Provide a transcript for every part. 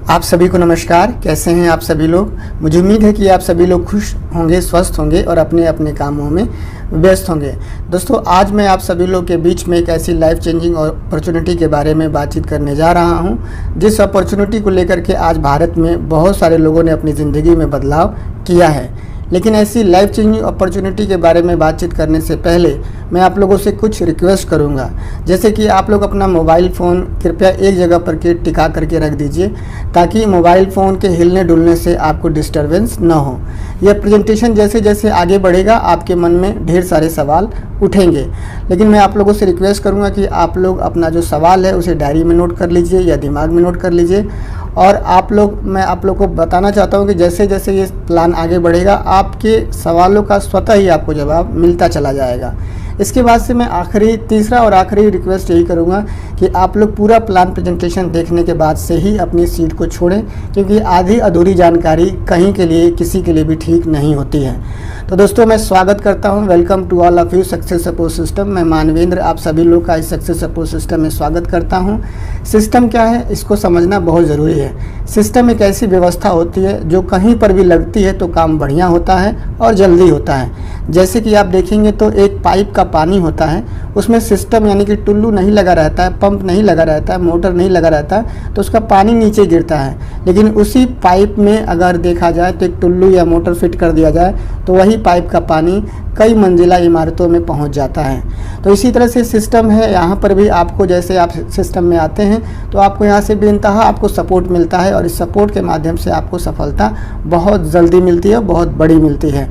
आप सभी को नमस्कार। कैसे हैं आप सभी लोग। मुझे उम्मीद है कि आप सभी लोग खुश होंगे, स्वस्थ होंगे और अपने अपने कामों में व्यस्त होंगे। दोस्तों, आज मैं आप सभी लोग के बीच में एक ऐसी लाइफ चेंजिंग अपॉर्चुनिटी के बारे में बातचीत करने जा रहा हूं, जिस अपॉर्चुनिटी को लेकर के आज भारत में बहुत सारे लोगों ने अपनी ज़िंदगी में बदलाव किया है। लेकिन ऐसी लाइफ चेंजिंग अपॉर्चुनिटी के बारे में बातचीत करने से पहले मैं आप लोगों से कुछ रिक्वेस्ट करूंगा। जैसे कि आप लोग अपना मोबाइल फ़ोन कृपया एक जगह पर के टिका करके रख दीजिए, ताकि मोबाइल फ़ोन के हिलने डुलने से आपको डिस्टरबेंस न हो। यह प्रेजेंटेशन जैसे जैसे आगे बढ़ेगा आपके मन में ढेर सारे सवाल उठेंगे, लेकिन मैं आप लोगों से रिक्वेस्ट करूंगा कि आप लोग अपना जो सवाल है उसे डायरी में नोट कर लीजिए या दिमाग में नोट कर लीजिए। और मैं आप लोग को बताना चाहता हूं कि जैसे जैसे ये प्लान आगे बढ़ेगा आपके सवालों का स्वतः ही आपको जवाब मिलता चला जाएगा। इसके बाद से मैं तीसरा और आखिरी रिक्वेस्ट यही करूंगा कि आप लोग पूरा प्लान प्रेजेंटेशन देखने के बाद से ही अपनी सीट को छोड़ें, क्योंकि आधी अधूरी जानकारी कहीं के लिए किसी के लिए भी ठीक नहीं होती है। तो दोस्तों, मैं स्वागत करता हूं। Welcome to all of you success support system. मैं मानवेंद्र आप सभी लोग का इस सक्सेस सपोर्ट सिस्टम में स्वागत करता हूं। सिस्टम क्या है, इसको समझना बहुत ज़रूरी है। सिस्टम एक ऐसी व्यवस्था होती है जो कहीं पर भी लगती है तो काम बढ़िया होता है और जल्दी होता है। जैसे कि आप देखेंगे तो एक पाइप का पानी होता है, उसमें सिस्टम यानी कि टुल्लू नहीं लगा रहता है, पंप नहीं लगा रहता है, मोटर नहीं लगा रहता है, तो उसका पानी नीचे गिरता है। लेकिन उसी पाइप में अगर देखा जाए तो एक टुल्लू या मोटर फिट कर दिया जाए तो वही पाइप का पानी कई मंजिला इमारतों में पहुंच जाता है। तो इसी तरह से सिस्टम है। यहाँ पर भी आपको, जैसे आप सिस्टम में आते हैं तो आपको यहाँ से बेइंतहा आपको सपोर्ट मिलता है, और इस सपोर्ट के माध्यम से आपको सफलता बहुत जल्दी मिलती है, बहुत बड़ी मिलती है।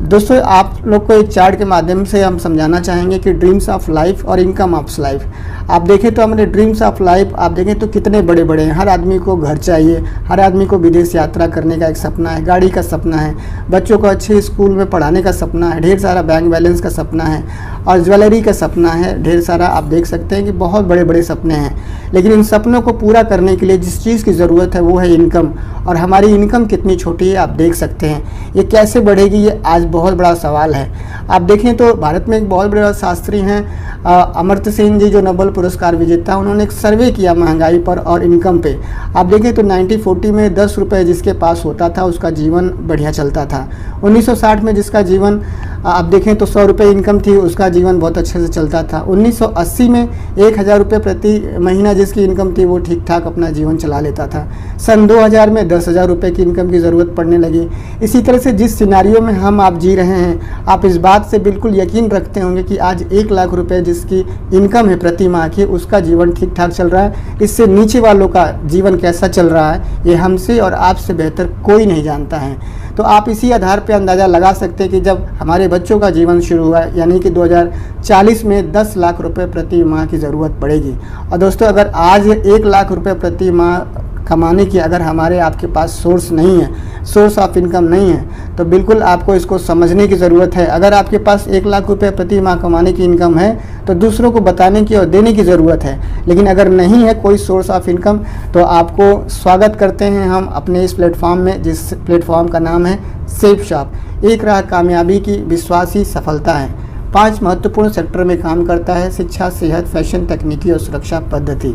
दोस्तों, आप लोग को एक चार्ट के माध्यम से हम समझाना चाहेंगे कि ड्रीम्स ऑफ लाइफ और इनकम ऑफ लाइफ। आप देखें तो हमारे ड्रीम्स ऑफ लाइफ आप देखें तो कितने बड़े बड़े हैं। हर आदमी को घर चाहिए, हर आदमी को विदेश यात्रा करने का एक सपना है, गाड़ी का सपना है, बच्चों को अच्छे स्कूल में पढ़ाने का सपना है, ढेर सारा बैंक बैलेंस का सपना है और ज्वेलरी का सपना है। ढेर सारा आप देख सकते हैं कि बहुत बड़े बड़े सपने हैं। लेकिन इन सपनों को पूरा करने के लिए जिस चीज़ की ज़रूरत है वो है इनकम। और हमारी इनकम कितनी छोटी है आप देख सकते हैं। ये कैसे बढ़ेगी, ये आज बहुत बड़ा सवाल है। आप देखें तो भारत में एक बहुत बड़े शास्त्री हैं अमर्त्य सेन जी, जो नोबेल पुरस्कार विजेता। उन्होंने एक सर्वे किया महंगाई पर और इनकम पे। आप देखें तो 1940 में 10 रुपये जिसके पास होता था उसका जीवन बढ़िया चलता था। 1960 में जिसका जीवन आप देखें तो 100 रुपये इनकम थी, उसका जीवन बहुत अच्छे से चलता था। 1980 में 1000 रुपये प्रति महीना जिसकी इनकम थी वो ठीक ठाक अपना जीवन चला लेता था। सन 2000 में 10,000 रुपये की इनकम की ज़रूरत पड़ने लगी। इसी तरह से जिस सिनारियो में आप जी रहे हैं, आप इस बात से बिल्कुल यकीन रखते होंगे कि आज 1 लाख रुपये जिसकी इनकम है प्रति माह की, उसका जीवन ठीक ठाक चल रहा है। इससे नीचे वालों का जीवन कैसा चल रहा है ये हमसे और आपसे बेहतर कोई नहीं जानता है। तो आप इसी आधार पर अंदाज़ा लगा सकते हैं कि जब हमारे बच्चों का जीवन शुरू हुआ है, यानी कि 2040 में 10 लाख रुपए प्रति माह की ज़रूरत पड़ेगी। और दोस्तों, अगर आज 1 लाख रुपए प्रति माह कमाने की अगर हमारे आपके पास सोर्स नहीं है, सोर्स ऑफ इनकम नहीं है, तो बिल्कुल आपको इसको समझने की ज़रूरत है। अगर आपके पास 1 लाख रुपए प्रति माह कमाने की इनकम है तो दूसरों को बताने की और देने की ज़रूरत है। लेकिन अगर नहीं है कोई सोर्स ऑफ इनकम, तो आपको स्वागत करते हैं हम अपने इस प्लेटफॉर्म में, जिस प्लेटफॉर्म का नाम है सेफ शॉप। एक राह कामयाबी की, विश्वास ही सफलता है। 5 महत्वपूर्ण सेक्टर में काम करता है: शिक्षा, सेहत, फैशन, तकनीकी और सुरक्षा पद्धति।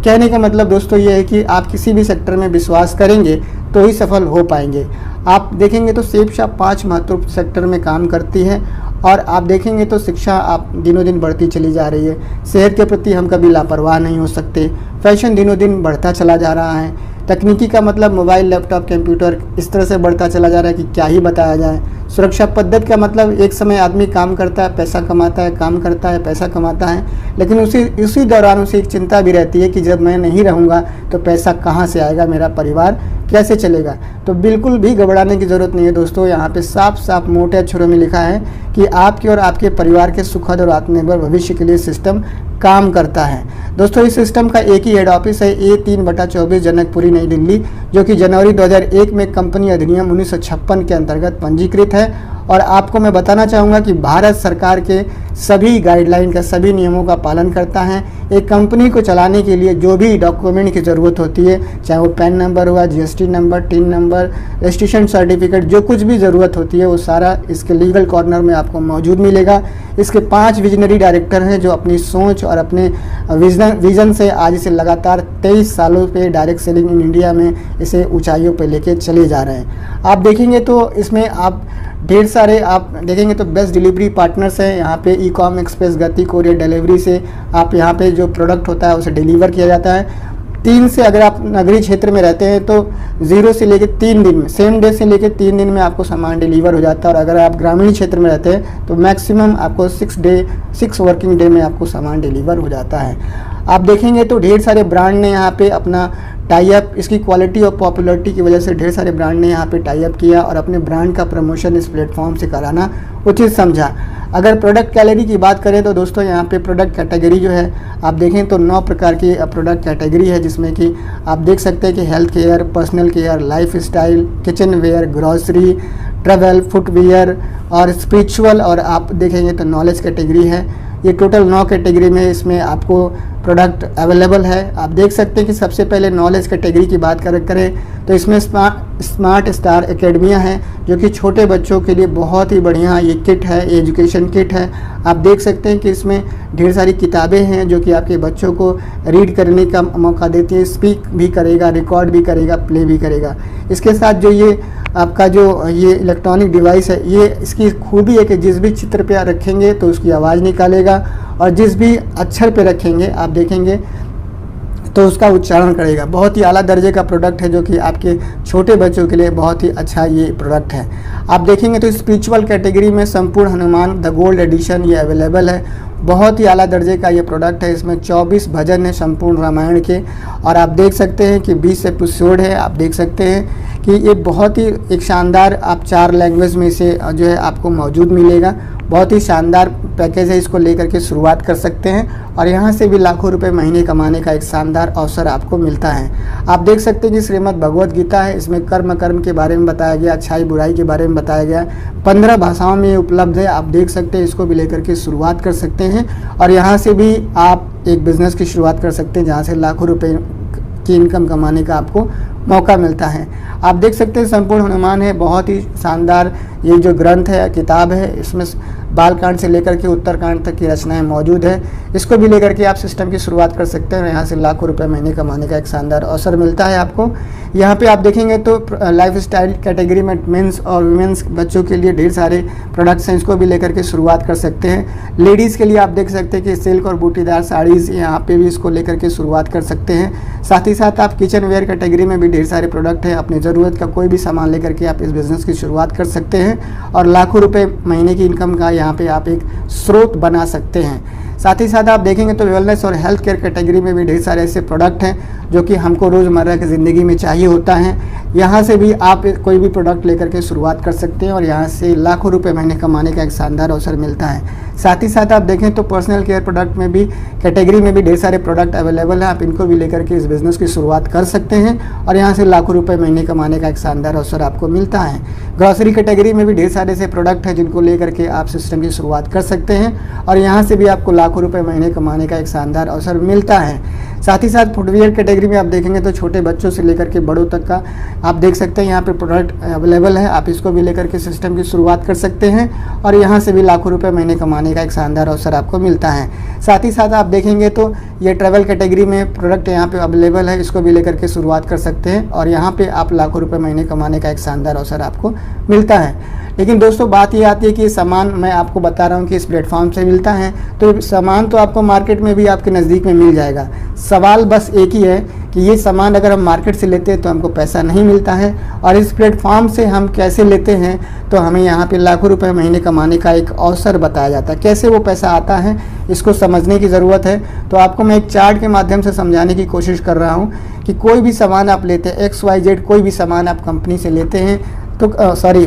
कहने का मतलब दोस्तों ये है कि आप किसी भी सेक्टर में विश्वास करेंगे तो ही सफल हो पाएंगे। आप देखेंगे तो सेफ शॉप 5 महत्वपूर्ण सेक्टर में काम करती है। और आप देखेंगे तो शिक्षा आप दिनों दिन बढ़ती चली जा रही है। सेहत के प्रति हम कभी लापरवाह नहीं हो सकते। फैशन दिनों दिन बढ़ता चला जा रहा है। तकनीकी का मतलब मोबाइल, लैपटॉप, कंप्यूटर इस तरह से बढ़ता चला जा रहा है कि क्या ही बताया जाए। सुरक्षा पद्धति का मतलब एक समय आदमी काम करता है, पैसा कमाता है, काम करता है, पैसा कमाता है, लेकिन उसी दौरान उसे एक चिंता भी रहती है कि जब मैं नहीं रहूँगा तो पैसा कहाँ से आएगा, मेरा परिवार कैसे चलेगा। तो बिल्कुल भी घबराने की ज़रूरत नहीं है दोस्तों। यहाँ पे साफ साफ मोटे अक्षरों में लिखा है कि आपके और आपके परिवार के सुखद और आत्मनिर्भर भविष्य के लिए सिस्टम काम करता है। दोस्तों, इस सिस्टम का एक ही हेड ऑफिस है, A3/24 जनकपुरी नई दिल्ली, जो कि जनवरी 2001 में कंपनी अधिनियम 1956 के अंतर्गत पंजीकृत है और आपको मैं बताना चाहूँगा कि भारत सरकार के सभी गाइडलाइन का, सभी नियमों का पालन करता है। एक कंपनी को चलाने के लिए जो भी डॉक्यूमेंट की ज़रूरत होती है, चाहे वो पैन नंबर हुआ, GST number, tin number, registration certificate, जो कुछ भी ज़रूरत होती है वो सारा इसके लीगल कॉर्नर में आपको मौजूद मिलेगा। इसके 5 विजनरी डायरेक्टर हैं जो अपनी सोच और अपने विज़न से आज इसे लगातार 23 सालों पे डायरेक्ट सेलिंग इन इंडिया में इसे ऊंचाइयों पे लेके चले जा रहे हैं। आप देखेंगे तो इसमें आप ढेर सारे आप देखेंगे तो बेस्ट डिलीवरी पार्टनर्स हैं यहाँ पे। ई-कॉम एक्सप्रेस, गति कोरियर डिलीवरी से आप यहाँ पे जो प्रोडक्ट होता है उसे डिलीवर किया जाता है। 3 से, अगर आप नगरीय क्षेत्र में रहते हैं तो 0 से लेकर 3 दिन में, सेम डे से लेकर 3 दिन में आपको सामान डिलीवर हो जाता है। और अगर आप ग्रामीण क्षेत्र में रहते हैं तो मैक्सिमम आपको 6 वर्किंग डे में आपको सामान डिलीवर हो जाता है। आप देखेंगे तो ढेर सारे ब्रांड ने यहाँ पे अपना टाई अप, इसकी क्वालिटी और पॉपुलैरिटी की वजह से ढेर सारे ब्रांड ने यहाँ पे टाई अप किया और अपने ब्रांड का प्रमोशन इस प्लेटफॉर्म से कराना उचित समझा। अगर प्रोडक्ट कैटेगरी की बात करें तो दोस्तों यहाँ पे प्रोडक्ट कैटेगरी जो है आप देखें तो 9 प्रकार की प्रोडक्ट कैटेगरी है, जिसमें कि आप देख सकते हैं कि health care, personal care, life style, kitchen ware, grocery, travel, footwear और स्पिरिचुअल, और आप देखेंगे तो नॉलेज कैटेगरी है। ये टोटल 9 कैटेगरी में इसमें आपको प्रोडक्ट अवेलेबल है। आप देख सकते हैं कि सबसे पहले नॉलेज कैटेगरी की बात करें तो इसमें स्मार्ट स्टार एकेडमिया है, जो कि छोटे बच्चों के लिए बहुत ही बढ़िया ये किट है, एजुकेशन किट है। आप देख सकते हैं कि इसमें ढेर सारी किताबें हैं जो कि आपके बच्चों को रीड करने का मौका देती है। स्पीक भी करेगा, रिकॉर्ड भी करेगा, प्ले भी करेगा। इसके साथ जो ये आपका जो ये इलेक्ट्रॉनिक डिवाइस है, ये इसकी खूबी है कि जिस भी चित्र पे रखेंगे तो उसकी आवाज़ निकालेगा और जिस भी अक्षर पे रखेंगे आप देखेंगे तो उसका उच्चारण करेगा। बहुत ही आला दर्जे का प्रोडक्ट है जो कि आपके छोटे बच्चों के लिए बहुत ही अच्छा ये प्रोडक्ट है। आप देखेंगे तो स्पिरिचुअल कैटेगरी में संपूर्ण हनुमान द गोल्ड एडिशन ये अवेलेबल है। बहुत ही आला दर्जे का ये प्रोडक्ट है। इसमें 24 भजन है संपूर्ण रामायण के, और आप देख सकते हैं कि 20 एपिसोड है। आप देख सकते हैं कि ये बहुत ही एक शानदार, आप 4 लैंग्वेज में से जो है आपको मौजूद मिलेगा। बहुत ही शानदार पैकेज है, इसको लेकर के शुरुआत कर सकते हैं और यहाँ से भी लाखों रुपए महीने कमाने का एक शानदार अवसर आपको मिलता है। आप देख सकते हैं कि श्रीमद् भगवत गीता है, इसमें कर्म के बारे में बताया गया, अच्छाई बुराई के बारे में बताया गया। 15 भाषाओं में उपलब्ध है। आप देख सकते हैं, इसको भी लेकर के शुरुआत कर सकते हैं और यहाँ से भी आप एक बिज़नेस की शुरुआत कर सकते हैं जहाँ से लाखों रुपए की इनकम कमाने का आपको मौका मिलता है। आप देख सकते हैं संपूर्ण हनुमान है, बहुत ही शानदार ये जो ग्रंथ है, किताब है, इसमें बालकांड से लेकर के उत्तरकांड तक की रचनाएं मौजूद है। इसको भी लेकर के आप सिस्टम की शुरुआत कर सकते हैं। यहाँ से लाखों रुपए महीने कमाने का एक शानदार अवसर मिलता है आपको। यहाँ पे आप देखेंगे तो लाइफ स्टाइल कैटेगरी में मेंस और वुमेंस बच्चों के लिए ढेर सारे प्रोडक्ट्स हैं, इसको भी लेकर के शुरुआत कर सकते हैं। लेडीज़ के लिए आप देख सकते हैं कि सिल्क और बूटीदार साड़ीज़, यहाँ पे भी इसको लेकर के शुरुआत कर सकते हैं। साथ ही साथ आप किचन वेयर कैटेगरी में भी ढेर सारे प्रोडक्ट हैं। अपनी ज़रूरत का कोई भी सामान लेकर के आप इस बिज़नेस की शुरुआत कर सकते हैं और लाखों रुपए महीने की इनकम का यहाँ पे आप एक स्रोत बना सकते हैं। साथ ही साथ आप देखेंगे तो वेलनेस और हेल्थ केयर कैटेगरी में भी ढेर सारे ऐसे प्रोडक्ट हैं जो कि हमको रोज़मर्रा की ज़िंदगी में चाहिए होता है। यहाँ से भी आप कोई भी प्रोडक्ट लेकर के शुरुआत कर सकते हैं और यहाँ से लाखों रुपए महीने कमाने का एक शानदार अवसर मिलता है। साथ ही साथ आप देखें तो पर्सनल केयर प्रोडक्ट में भी कैटेगरी में भी ढेर सारे प्रोडक्ट अवेलेबल हैं। आप इनको भी लेकर के इस बिज़नेस की शुरुआत कर सकते हैं और यहाँ से लाखों रुपए महीने कमाने का एक शानदार अवसर आपको मिलता है। ग्रॉसरी कैटेगरी में भी ढेर सारे ऐसे प्रोडक्ट हैं जिनको लेकर के आप सिस्टम की शुरुआत कर सकते हैं और यहाँ से भी आपको लाखों रुपए महीने कमाने का एक शानदार अवसर मिलता है। साथ ही साथ फुटवियर कैटेगरी में आप देखेंगे तो छोटे बच्चों से लेकर के बड़ों तक का आप देख सकते हैं यहाँ पे प्रोडक्ट अवेलेबल है। आप इसको भी लेकर के सिस्टम की शुरुआत कर सकते हैं और यहाँ से भी लाखों रुपए महीने कमाने का एक शानदार अवसर आपको मिलता है। साथ ही साथ आप देखेंगे तो ये ट्रैवल कैटेगरी में प्रोडक्ट यहाँ पे अवेलेबल है, इसको भी लेकर के शुरुआत कर सकते हैं और यहाँ पे आप लाखों रुपए महीने कमाने का एक शानदार अवसर आपको मिलता है। लेकिन दोस्तों बात ये आती है कि सामान मैं आपको बता रहा हूँ कि इस प्लेटफॉर्म से मिलता है, तो सामान तो आपको मार्केट में भी आपके नज़दीक में मिल जाएगा। सवाल बस एक ही है कि ये सामान अगर हम मार्केट से लेते हैं तो हमको पैसा नहीं मिलता है और इस प्लेटफॉर्म से हम कैसे लेते हैं तो हमें यहाँ पे लाखों रुपए महीने कमाने का एक अवसर बताया जाता है। कैसे वो पैसा आता है इसको समझने की ज़रूरत है। तो आपको मैं एक चार्ट के माध्यम से समझाने की कोशिश कर रहा हूँ कि कोई भी सामान आप लेते हैं, XYZ कोई भी सामान आप कंपनी से लेते हैं तो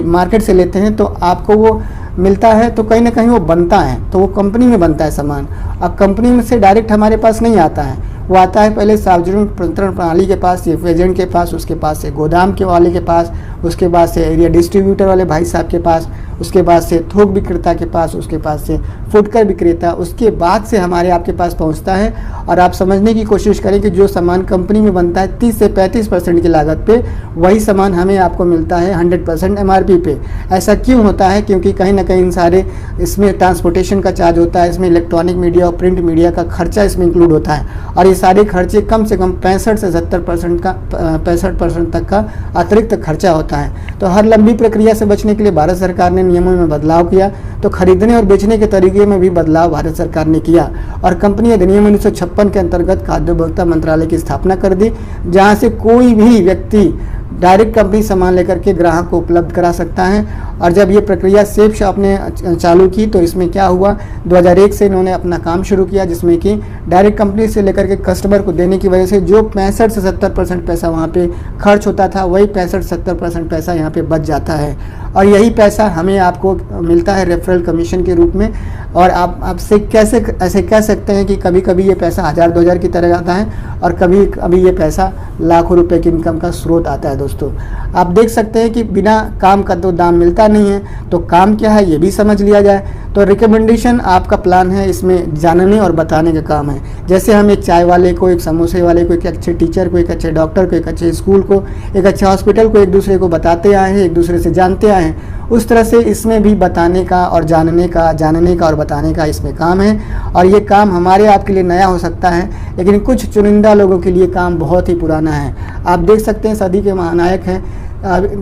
मार्केट से लेते हैं तो आपको वो मिलता है तो कहीं ना कहीं वो बनता है, तो वो कंपनी में बनता है सामान। अब कंपनी में से डायरेक्ट हमारे पास नहीं आता है, वो आता है पहले सार्वजनिक वितरण प्रणाली के पास, ये एजेंट के पास, उसके पास से गोदाम के वाले के पास, उसके बाद से एरिया डिस्ट्रीब्यूटर वाले भाई साहब के पास, उसके बाद से थोक विक्रेता के पास, उसके पास से फुटकर विक्रेता, उसके बाद से हमारे आपके पास पहुंचता है। और आप समझने की कोशिश करें कि जो सामान कंपनी में बनता है 30 से 35% की लागत पे, वही सामान हमें आपको मिलता है 100% MRP पे। ऐसा क्यों होता है? क्योंकि कहीं ना कहीं इन सारे इसमें ट्रांसपोर्टेशन का चार्ज होता है, इसमें इलेक्ट्रॉनिक मीडिया और प्रिंट मीडिया का खर्चा इसमें इंक्लूड होता है, और ये सारे खर्चे कम से कम 65 से 65% तक का अतिरिक्त खर्चा होता है। तो हर लंबी प्रक्रिया से बचने के लिए भारत सरकार ने नियमों में बदलाव किया। तो खरीदने और बेचने के तरीके में भी बदलाव भारत सरकार ने किया और कंपनी अधिनियम 1956 के अंतर्गत खाद्य उपभोक्ता मंत्रालय की स्थापना कर दी, जहां से कोई भी व्यक्ति डायरेक्ट कंपनी सामान लेकर के ग्राहक को उपलब्ध करा सकता है। और जब ये प्रक्रिया सेफ शॉप ने चालू की तो इसमें क्या हुआ, 2001 से इन्होंने अपना काम शुरू किया, जिसमें कि डायरेक्ट कंपनी से लेकर के कस्टमर को देने की वजह से जो 65 से 70% पैसा वहाँ पे खर्च होता था, वही 65-70% पैसा यहाँ पे बच जाता है। और यही पैसा हमें आपको मिलता है रेफरल कमीशन के रूप में। और आप आपसे कैसे ऐसे कह सकते हैं कि कभी कभी ये पैसा 1000-2000 की तरह आता है और कभी कभी ये पैसा लाखों रुपए की इनकम का स्रोत आता है। दोस्तों आप देख सकते हैं कि बिना काम का तो दाम मिलता नहीं है, तो काम क्या है ये भी समझ लिया जाए। तो रिकमेंडेशन आपका प्लान है, इसमें जानने और बताने का काम है। जैसे हम एक चाय वाले को, एक समोसे वाले को, एक अच्छे टीचर को, एक अच्छे डॉक्टर को, एक अच्छे स्कूल को, एक अच्छे हॉस्पिटल को एक दूसरे को बताते आए हैं, एक दूसरे से जानते आए हैं, उस तरह से इसमें भी बताने का और जानने का और बताने का इसमें काम है। और ये काम हमारे आपके लिए नया हो सकता है, लेकिन कुछ चुनिंदा लोगों के लिए काम बहुत ही पुराना है। आप देख सकते हैं सदी के महानायक हैं,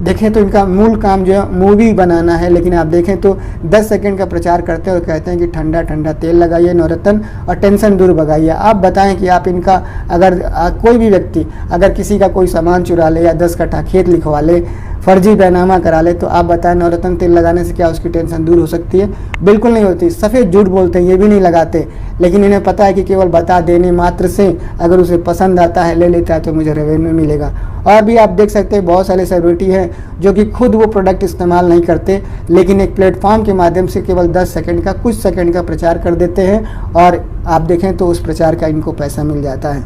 देखें तो इनका मूल काम जो है मूवी बनाना है, लेकिन आप देखें तो 10 सेकंड का प्रचार करते हैं और कहते हैं कि ठंडा ठंडा तेल लगाइए नवरत्न और टेंशन दूर भगाइए। आप बताएं कि आप इनका अगर कोई भी व्यक्ति अगर किसी का कोई सामान चुरा ले या 10 कट्ठा खेत लिखवा ले, फर्जी बैनामा करा ले, तो आप बताएं नवरत्न तेल लगाने से क्या उसकी टेंशन दूर हो सकती है? बिल्कुल नहीं होती। सफ़ेद झूठ बोलते हैं, ये भी नहीं लगाते, लेकिन इन्हें पता है कि केवल बता देने मात्र से अगर उसे पसंद आता है, ले लेता है, तो मुझे रेवेन्यू मिलेगा। और भी आप देख सकते हैं बहुत सारे सेलिब्रिटी हैं जो कि खुद वो प्रोडक्ट इस्तेमाल नहीं करते, लेकिन एक प्लेटफॉर्म के माध्यम से केवल 10 सेकंड का, कुछ सेकंड का प्रचार कर देते हैं और आप देखें तो उस प्रचार का इनको पैसा मिल जाता है,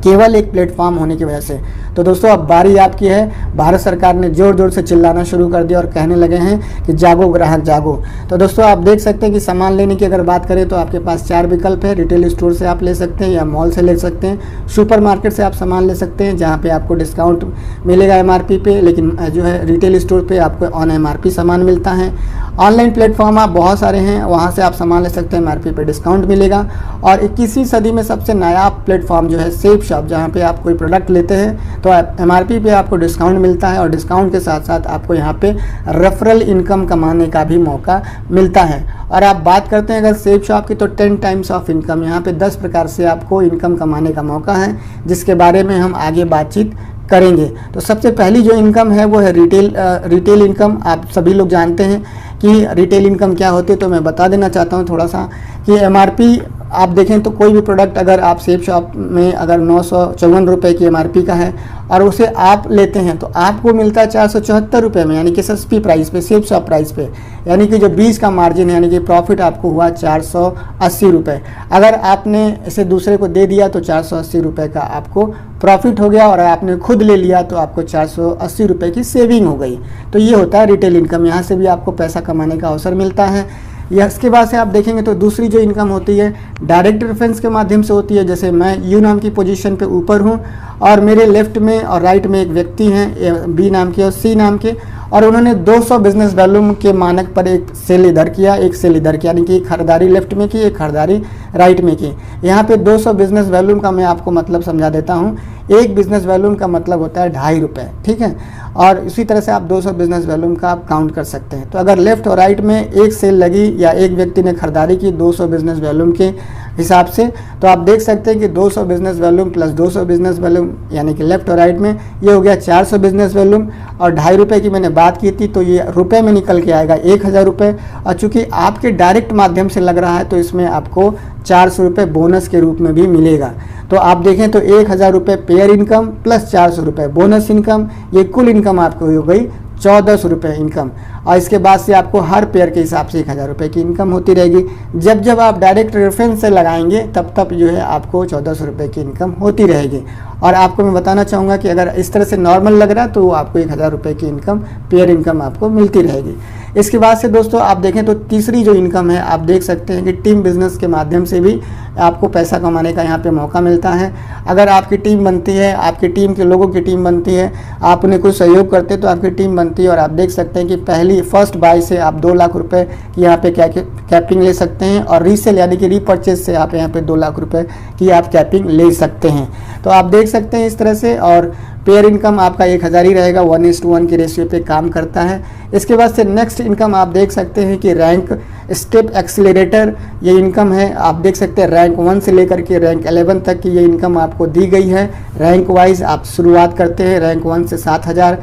केवल एक प्लेटफॉर्म होने की वजह से। तो दोस्तों अब बारी आपकी है। भारत सरकार ने जोर जोर से चिल्लाना शुरू कर दिया और कहने लगे हैं कि जागो ग्राहक जागो। तो दोस्तों आप देख सकते हैं कि सामान लेने की अगर बात करें तो आपके पास 4 विकल्प है। रिटेल स्टोर से आप ले सकते हैं या मॉल से ले सकते हैं, सुपरमार्केट से आप सामान ले सकते हैं जहाँ पे आपको डिस्काउंट मिलेगा MRP पे, लेकिन जो है रिटेल स्टोर पे आपको ऑन MRP सामान मिलता है। ऑनलाइन प्लेटफॉर्म आप बहुत सारे हैं, वहाँ से आप सामान ले सकते हैं, MRP पे डिस्काउंट मिलेगा। और 21वीं सदी में सबसे नया प्लेटफॉर्म जो है सेफ शॉप, जहाँ पे आप कोई प्रोडक्ट लेते हैं तो MRP पे आपको डिस्काउंट मिलता है और डिस्काउंट के साथ साथ आपको यहाँ पे रेफरल इनकम कमाने का भी मौका मिलता है। और आप बात करते हैं अगर सेफ शॉप की, तो 10 टाइम्स ऑफ इनकम, यहाँ पे 10 प्रकार से आपको इनकम कमाने का मौका है, जिसके बारे में हम आगे बातचीत करेंगे। तो सबसे पहली जो इनकम है वो है रिटेल इनकम। आप सभी लोग जानते हैं कि रिटेल इनकम क्या होती है, तो मैं बता देना चाहता हूँ थोड़ा सा कि MRP आप देखें तो कोई भी प्रोडक्ट अगर आप सेफ शॉप में अगर 954 रुपये की MRP का है और उसे आप लेते हैं तो आपको मिलता है 474 रुपये में, यानी कि सस्ती प्राइस पे, सेफ शॉप प्राइस पे, यानी कि जो बीच का मार्जिन है, यानी कि प्रॉफिट आपको हुआ 480 रुपये। अगर आपने इसे दूसरे को दे दिया तो 480 रुपये का आपको प्रॉफिट हो गया और आपने खुद ले लिया तो आपको 480 रुपये की सेविंग हो गई। तो ये होता है रिटेल इनकम, यहाँ से भी आपको पैसा कमाने का अवसर मिलता है। या इसके बाद से आप देखेंगे तो दूसरी जो इनकम होती है डायरेक्ट रेफरेंस के माध्यम से होती है। जैसे मैं यू नाम की पोजीशन पे ऊपर हूँ और मेरे लेफ्ट में और राइट में एक व्यक्ति हैं बी नाम के और सी नाम के, और उन्होंने 200 बिजनेस वॉल्यूम के मानक पर एक सेल इधर किया, एक सेल इधर किया, यानी कि एक खरीदारी लेफ्ट में की, एक खरीदारी राइट में की। यहाँ पे 200 बिजनेस वॉल्यूम का मैं आपको मतलब समझा देता हूँ। एक बिजनेस वॉल्यूम का मतलब होता है 2.5 रुपये, ठीक है। और इसी तरह से आप 200 बिजनेस वॉल्यूम का आप काउंट कर सकते हैं। तो अगर लेफ्ट और राइट में एक सेल लगी या एक व्यक्ति ने खरीदारी की 200 बिजनेस वॉल्यूम के हिसाब से, तो आप देख सकते हैं कि 200 business volume plus 200 business volume, यानी कि लेफ्ट और राइट में ये हो गया 400 बिजनेस वॉल्यूम। और 2.5 रुपये की मैंने बात की थी, तो ये रुपए में निकल के आएगा 1000 रुपये। और चूंकि आपके डायरेक्ट माध्यम से लग रहा है तो इसमें आपको 400 रुपये बोनस के रूप में भी मिलेगा। तो आप देखें तो 1000 रुपये पेयर इनकम प्लस 400 रुपये बोनस इनकम, ये कुल इनकम आपको हो गई 1400 रुपये इनकम। और इसके बाद से आपको हर पेयर के हिसाब से 1000 रुपये की इनकम होती रहेगी। जब जब आप डायरेक्ट रेफरेंस से लगाएंगे तब तब जो है आपको 1400 रुपये की इनकम होती रहेगी। और आपको मैं बताना चाहूँगा कि अगर इस तरह से नॉर्मल लग रहा है तो आपको 1000 रुपये की इनकम पेयर इनकम आपको मिलती रहेगी। इसके बाद से दोस्तों आप देखें तो तीसरी जो इनकम है, आप देख सकते हैं कि टीम बिजनेस के माध्यम से भी आपको पैसा कमाने का यहाँ पे मौका मिलता है। अगर आपकी टीम बनती है, आपकी टीम के लोगों की टीम बनती है, आप उन्हें कुछ सहयोग करते हैं तो आपकी टीम बनती है, और आप देख सकते हैं कि फर्स्ट बाय से आप 2 लाख रुपए की यहाँ पे कैपिंग ले सकते हैं, और रीसेल यानी कि रीपर्चेज से आप यहाँ पे 2 लाख रुपए की आप कैपिंग ले सकते हैं। तो आप देख सकते हैं इस तरह से, और पेयर इनकम आपका 1000 ही रहेगा, 1:1 की रेशियो पे काम करता है। इसके बाद से नेक्स्ट इनकम आप देख सकते हैं कि रैंक स्टेप एक्सीलरेटर, ये इनकम है। आप देख सकते हैं रैंक 1 से लेकर के रैंक 11 तक की ये इनकम आपको दी गई है। रैंक वाइज आप शुरुआत करते हैं, रैंक 1 से 7000,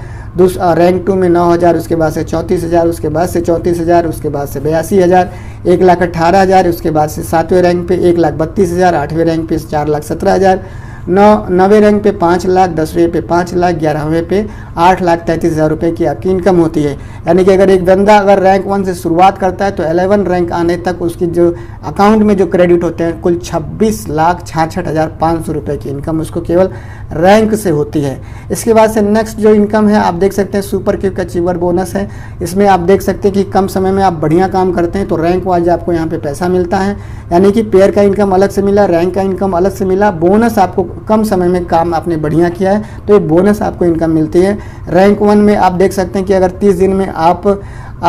रैंक 2 में 9000, उसके बाद से 34000, उसके बाद से 34000, उसके बाद से 82000, 1,18,000, उसके बाद से 7वें रैंक पे 1,32,000, 8वें रैंक पे 4,17,000, 9वें रैंक पे 5 लाख, 10वें पे 5 लाख, 11वें पे 8,33,000 रुपये की आपकी इनकम होती है। यानी कि अगर एक बंदा अगर रैंक 1 से शुरुआत करता है तो 11 रैंक आने तक उसकी जो अकाउंट में जो क्रेडिट होते हैं कुल 26,66,500 रुपये की इनकम उसको केवल रैंक से होती है। इसके बाद से नेक्स्ट जो इनकम है आप देख सकते हैं सुपर क्विक अचीवर बोनस है। इसमें आप देख सकते हैं कि कम समय में आप बढ़िया काम करते हैं तो रैंक वाइज आपको यहाँ पे पैसा मिलता है, यानी कि पेयर का इनकम अलग से मिला, रैंक का इनकम अलग से मिला, बोनस आपको कम समय में काम आपने बढ़िया किया है तो ये बोनस आपको इनकम मिलती है। रैंक 1 में आप देख सकते हैं कि अगर 30 दिन में आप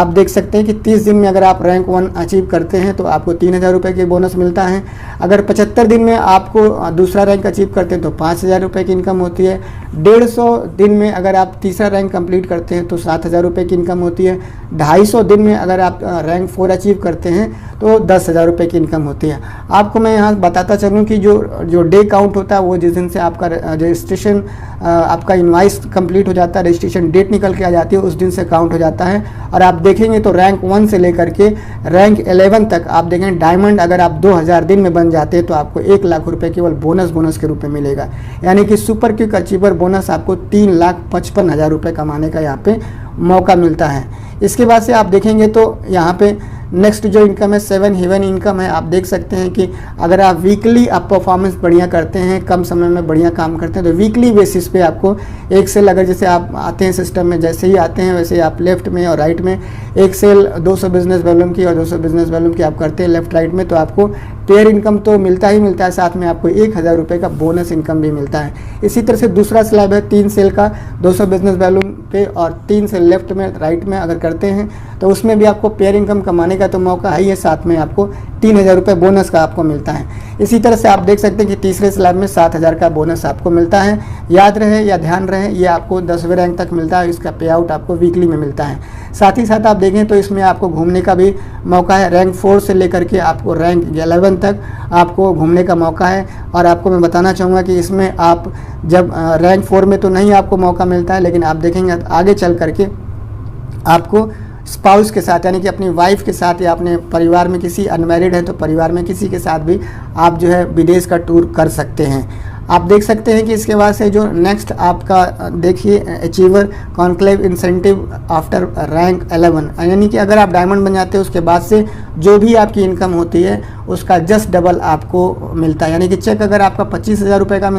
देख सकते हैं कि 30 दिन में अगर आप रैंक 1 अचीव करते हैं तो आपको 3000 रुपये की बोनस मिलता है। अगर 75 दिन में आपको दूसरा रैंक अचीव करते हैं तो 5000 रुपये की इनकम होती है। 150 दिन में अगर आप तीसरा रैंक कंप्लीट करते हैं तो 7000 रुपये की इनकम होती है। 250 दिन में अगर आप रैंक 4 अचीव करते हैं तो 10,000 रुपये की इनकम होती है। आपको मैं यहाँ बताता चलूँ कि जो डे काउंट होता है वो जिस दिन से आपका रजिस्ट्रेशन आपका इनवाइस कंप्लीट हो जाता है, रजिस्ट्रेशन डेट निकल के आ जाती है, उस दिन से काउंट हो जाता है। और आप देखेंगे तो रैंक 1 से लेकर के रैंक 11 तक आप देखेंगे डायमंड अगर आप 2000 दिन में बन जाते हैं तो आपको 1 लाख रुपए केवल बोनस के रूप में मिलेगा। यानी कि सुपर क्विक अचीवर बोनस आपको 3,55,000 रुपये कमाने का यहाँ पे मौका मिलता है। इसके बाद से आप देखेंगे तो यहाँ पे नेक्स्ट जो इनकम है 7 हेवन इनकम है। आप देख सकते हैं कि अगर आप वीकली आप परफॉर्मेंस बढ़िया करते हैं, कम समय में बढ़िया काम करते हैं तो वीकली बेसिस पे आपको एक सेल अगर जैसे आप आते हैं सिस्टम में जैसे ही आते हैं वैसे आप लेफ्ट में और राइट में एक सेल 200 बिजनेस वॉल्यूम की और 200 बिजनेस वॉल्यूम की आप करते हैं लेफ्ट राइट में तो आपको पेयर इनकम तो मिलता ही मिलता है, साथ में आपको 1000 रुपये का बोनस इनकम भी मिलता है। इसी तरह से दूसरा स्लैब है 3 सेल का 200 बिजनेस वॉल्यूम पे और 3 सेल लेफ्ट में राइट में अगर करते हैं तो उसमें भी आपको पेयर इनकम कमाने का तो मौका है ही, साथ में आपको 3000 रुपये बोनस का आपको मिलता है। इसी तरह से आप देख सकते हैं कि तीसरे स्लैब में 7000 का बोनस आपको मिलता है। याद रहे या ध्यान रहे ये आपको 10वें रैंक तक मिलता है, इसका पे आउट आपको वीकली में मिलता है। साथ ही साथ आप देखें तो इसमें आपको घूमने का भी मौका है। रैंक 4 से लेकर के आपको रैंक 11 तक आपको घूमने का मौका है। और आपको मैं बताना चाहूँगा कि इसमें आप जब रैंक 4 में तो नहीं आपको मौका मिलता है, लेकिन आप देखेंगे आगे चल करके आपको स्पाउस के साथ यानी कि अपनी वाइफ के साथ या अपने परिवार में किसी अनमैरिड है तो परिवार में किसी के साथ भी आप जो है विदेश का टूर कर सकते हैं। आप देख सकते हैं कि इसके बाद से जो नेक्स्ट आपका देखिए achiever conclave incentive after rank 11 यानी कि अगर आप डायमंड बन जाते हैं उसके बाद से जो भी आपकी इनकम होती है उसका जस्ट डबल आपको मिलता है। यानी कि चेक अगर आपका 25,000 रुपये का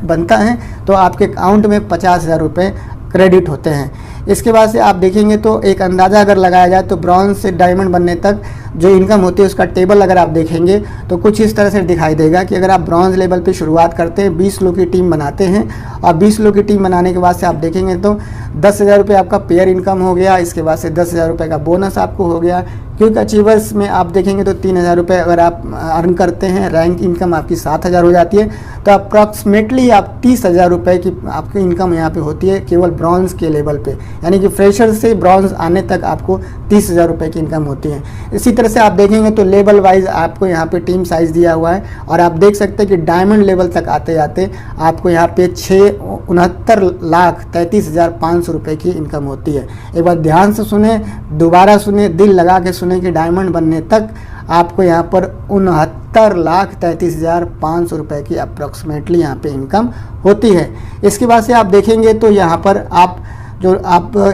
बनता है तो आपके अकाउंट में 50,000 रुपये क्रेडिट होते हैं। इसके बाद से आप देखेंगे तो एक अंदाज़ा अगर लगाया जाए तो ब्रॉन्ज से डायमंड बनने तक जो इनकम होती है उसका टेबल अगर आप देखेंगे तो कुछ इस तरह से दिखाई देगा कि अगर आप ब्रॉन्ज लेवल पे शुरुआत करते हैं 20 लोग की टीम बनाते हैं और 20 लोग की टीम बनाने के बाद से आप देखेंगे तो 10,000 रुपये आपका पेयर इनकम हो गया। इसके बाद से 10,000 रुपये का बोनस आपको हो गया। क्विक अचीवर्स में आप देखेंगे तो 3,000 रुपये अगर आप अर्न करते हैं, रैंक इनकम आपकी 7,000 हो जाती है तो अप्रॉक्सीमेटली आप 30,000 रुपये की आपकी इनकम यहाँ पे होती है केवल ब्रॉन्ज के लेवल पे। यानी कि फ्रेशर से ब्रॉन्ज आने तक आपको 30,000 रुपये की इनकम होती है। इसी तरह से आप देखेंगे तो लेवल वाइज आपको यहाँ पे टीम साइज दिया हुआ है और आप देख सकते हैं कि डायमंड लेवल तक आते आते आपको यहाँ पे 69,33,500 रुपये की इनकम होती है। एक बार ध्यान से सुने, दोबारा सुने, दिल लगा के सुने कि डायमंड बनने तक आपको यहाँ पर 69,33,500 रुपये की अप्रॉक्सीमेटली यहाँ पे इनकम होती है। इसके बाद से आप देखेंगे तो यहाँ पर आप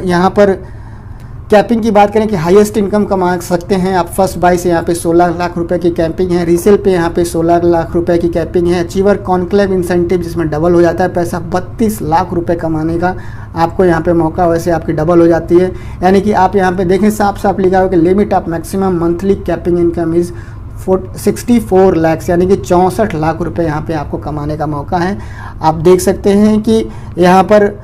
यहाँ पर कैपिंग की बात करें कि हाईएस्ट इनकम कमा सकते हैं आप फर्स्ट बाई से, यहाँ पे 16 लाख रुपए की कैपिंग है। रीसेल पे यहाँ पे 16 लाख रुपए की कैपिंग है। अचीवर कॉन्क्लेव इंसेंटिव जिसमें डबल हो जाता है पैसा, 32 लाख रुपए कमाने का आपको यहाँ पे मौका, वैसे आपकी डबल हो जाती है। यानी कि आप यहाँ पे देखें साफ साफ लिखा हो कि limit of maximum monthly capping income is 64 lakh, यानी कि 64 लाख रुपए यहाँ पे आपको कमाने का मौका है। आप देख सकते हैं कि यहाँ पर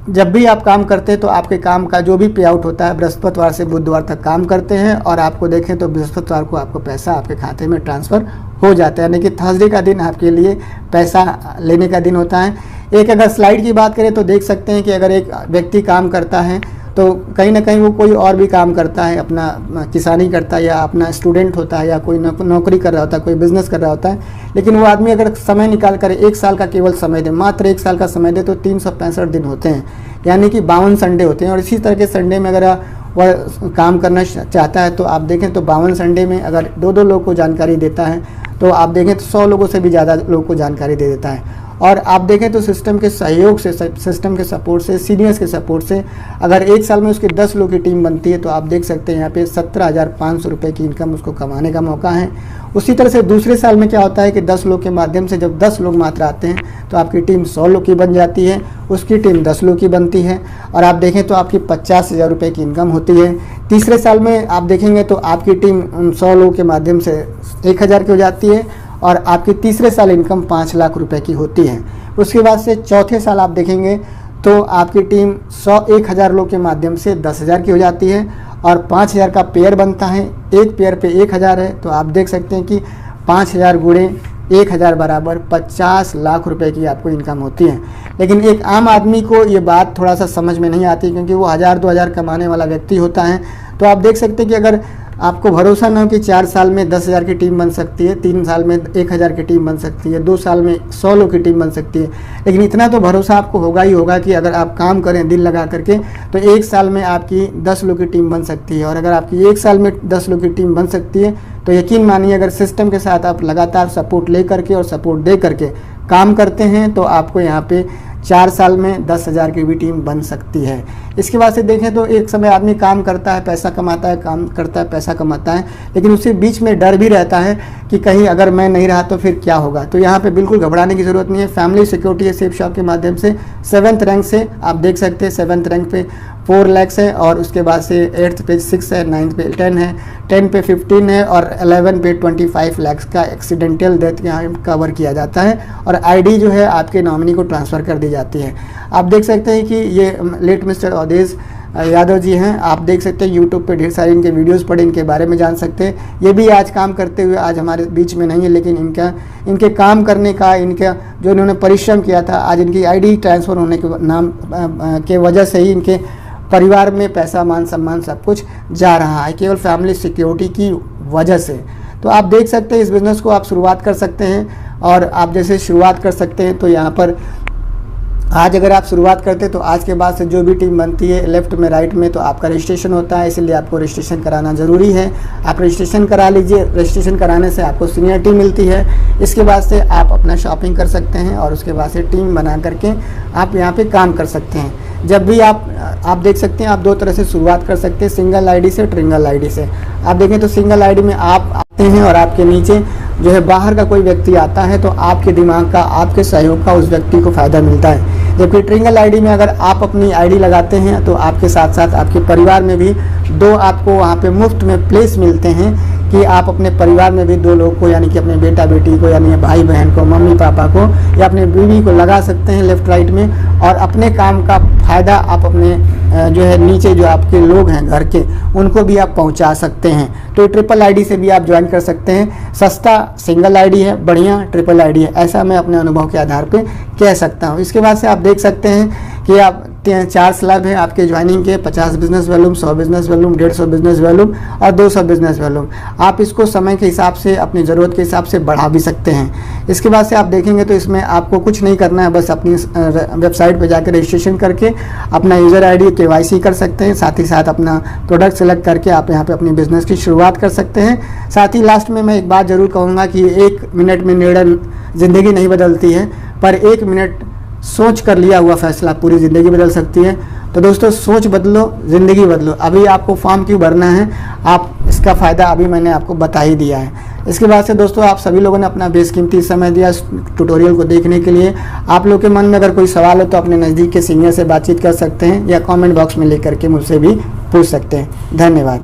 जब भी आप काम करते हैं तो आपके काम का जो भी पे आउट होता है बृहस्पतिवार से बुधवार तक काम करते हैं और आपको देखें तो बृहस्पतिवार को आपको पैसा आपके खाते में ट्रांसफ़र हो जाता है, यानी कि थर्सडे का दिन आपके लिए पैसा लेने का दिन होता है। एक अगर स्लाइड की बात करें तो देख सकते हैं कि अगर एक व्यक्ति काम करता है तो कहीं ना कहीं वो कोई और भी काम करता है, अपना किसानी करता है या अपना स्टूडेंट होता है या कोई नौकरी कर रहा होता है, कोई बिज़नेस कर रहा होता है, लेकिन वो आदमी अगर समय निकाल कर 1 साल का केवल समय दे, मात्र 1 साल का समय दे तो 365 दिन होते हैं, यानी कि 52 संडे होते हैं। और इसी तरह के संडे में अगर वह काम करना चाहता है तो आप देखें तो 52 संडे में अगर 2-2 लोगों को जानकारी देता है तो आप देखें तो 100 लोगों से भी ज़्यादा लोगों को जानकारी दे देता है। और आप देखें तो सिस्टम के सहयोग से, सिस्टम के सपोर्ट से, सीनियर्स के सपोर्ट से अगर 1 साल में उसकी 10 लोगों की टीम बनती है तो आप देख सकते हैं यहाँ पे 17,500 रुपये की इनकम उसको कमाने का मौका है। उसी तरह से दूसरे साल में क्या होता है कि 10 लोग के माध्यम से जब 10 लोग मात्र आते हैं तो आपकी टीम 100 लोग की बन जाती है, उसकी टीम 10 लोग की बनती है और आप देखें तो आपकी 50,000 रुपये की इनकम होती है। तीसरे साल में आप देखेंगे तो आपकी टीम 100 लोगों के माध्यम से 1,000 की हो जाती है और आपकी तीसरे साल इनकम 5 लाख रुपए की होती है। उसके बाद से चौथे साल आप देखेंगे तो आपकी टीम 1,000 लोग के माध्यम से 10,000 की हो जाती है और 5,000 का पेयर बनता है, एक पेयर पे 1,000 है तो आप देख सकते हैं कि 5,000 गुणे 1,000 बराबर 50 लाख रुपए की आपको इनकम होती है। लेकिन एक आम आदमी को ये बात थोड़ा सा समझ में नहीं आती क्योंकि वो 1,000-2,000 कमाने वाला व्यक्ति होता है। तो आप देख सकते हैं कि अगर आपको भरोसा ना हो कि 4 साल में 10,000 की टीम बन सकती है, 3 साल में 1,000 की टीम बन सकती है, 2 साल में 100 लोग की टीम बन सकती है, लेकिन इतना तो भरोसा आपको होगा ही होगा कि अगर आप काम करें दिल लगा करके तो 1 साल में आपकी 10 लोग की टीम बन सकती है। और अगर आपकी 1 साल में 10 लोग की टीम बन सकती है तो यकीन मानिए अगर सिस्टम के साथ आप लगातार सपोर्ट ले करके और सपोर्ट दे करके काम करते हैं तो आपको यहाँ पे 4 साल में 10,000 की भी टीम बन सकती है। इसके बाद से देखें तो एक समय आदमी काम करता है, पैसा कमाता है, काम करता है, पैसा कमाता है, लेकिन उसके बीच में डर भी रहता है कि कहीं अगर मैं नहीं रहा तो फिर क्या होगा। तो यहाँ पे बिल्कुल घबराने की ज़रूरत नहीं है। फैमिली सिक्योरिटी है सेफ शॉप के माध्यम से 7th रैंक से आप देख सकते हैं 7th रैंक पे 4 लाख है और उसके बाद से 8th पे 6 है, 9th पे 10 है, 10 पे 15 है और 11 पे 25 लाख का एक्सीडेंटल डेथ यहाँ कवर किया जाता है और आईडी जो है आपके नॉमिनी को ट्रांसफ़र कर दी जाती है। आप देख सकते हैं कि ये लेट मिस्टर अवधेश यादव जी हैं। आप देख सकते हैं यूट्यूब पे ढेर सारे इनके वीडियोस पड़े, इनके बारे में जान सकते हैं। ये भी आज काम करते हुए आज हमारे बीच में नहीं है, लेकिन इनके काम करने का, इनका जो इन्होंने परिश्रम किया था, आज इनकी आईडी ट्रांसफ़र होने के नाम के वजह से ही इनके परिवार में पैसा, मान सम्मान सब कुछ जा रहा है, केवल फैमिली सिक्योरिटी की वजह से। तो आप देख सकते हैं इस बिज़नेस को आप शुरुआत कर सकते हैं और आप जैसे शुरुआत कर सकते हैं तो यहाँ पर आज अगर आप शुरुआत करते हैं तो आज के बाद से जो भी टीम बनती है लेफ्ट में राइट में तो आपका रजिस्ट्रेशन होता है, इसलिए आपको रजिस्ट्रेशन कराना ज़रूरी है। आप रजिस्ट्रेशन करा लीजिए, रजिस्ट्रेशन कराने से आपको सीनियरिटी मिलती है। इसके बाद से आप अपना शॉपिंग कर सकते हैं और उसके बाद से टीम बना करके आप यहाँ पे काम कर सकते हैं। जब भी आप देख सकते हैं आप 2 तरह से शुरुआत कर सकते हैं, सिंगल आईडी से, ट्रिंगल आईडी से। आप देखें तो सिंगल आईडी में आप आते हैं और आपके नीचे जो है बाहर का कोई व्यक्ति आता है तो आपके दिमाग का, आपके सहयोग का उस व्यक्ति को फ़ायदा मिलता है। जबकि ट्रिंगल आईडी में अगर आप अपनी आईडी लगाते हैं तो आपके साथ साथ आपके परिवार में भी 2 आपको वहाँ पे मुफ्त में प्लेस मिलते हैं कि आप अपने परिवार में भी 2 लोग को, यानी कि अपने बेटा बेटी को, यानी भाई बहन को, मम्मी पापा को या अपने बीवी को लगा सकते हैं लेफ्ट राइट में और अपने काम का फ़ायदा आप अपने जो है नीचे जो आपके लोग हैं घर के उनको भी आप पहुंचा सकते हैं। तो ट्रिपल आईडी से भी आप ज्वाइन कर सकते हैं। सस्ता सिंगल आईडी है, बढ़िया ट्रिपल आईडी है, ऐसा मैं अपने अनुभव के आधार पे कह सकता हूं। इसके बाद से आप देख सकते हैं कि आप 4 स्लैब हैं आपके ज्वाइनिंग के, 50 business volume, 100 business volume, 150 business volume और 200 बिजनेस वॉल्यूम। आप इसको समय के हिसाब से, अपनी ज़रूरत के हिसाब से बढ़ा भी सकते हैं। इसके बाद से आप देखेंगे तो इसमें आपको कुछ नहीं करना है, बस अपनी वेबसाइट पर जाकर रजिस्ट्रेशन करके अपना यूज़र आईडी KYC कर सकते हैं, साथ ही साथ अपना प्रोडक्ट सेलेक्ट करके आप यहाँ पे अपनी बिजनेस की शुरुआत कर सकते हैं। साथ ही लास्ट में मैं एक बात ज़रूर कहूँगा कि 1 मिनट में निर्णय ज़िंदगी नहीं बदलती है, पर 1 मिनट सोच कर लिया हुआ फैसला पूरी ज़िंदगी बदल सकती है। तो दोस्तों सोच बदलो, ज़िंदगी बदलो। अभी आपको फॉर्म क्यों भरना है, आप इसका फ़ायदा अभी मैंने आपको बता ही दिया है। इसके बाद से दोस्तों आप सभी लोगों ने अपना बेशकीमती समय दिया इस ट्यूटोरियल को देखने के लिए। आप लोग के मन में अगर कोई सवाल हो तो अपने नज़दीक के सीनियर से बातचीत कर सकते हैं या कमेंट बॉक्स में लिख करके मुझसे भी पूछ सकते हैं। धन्यवाद।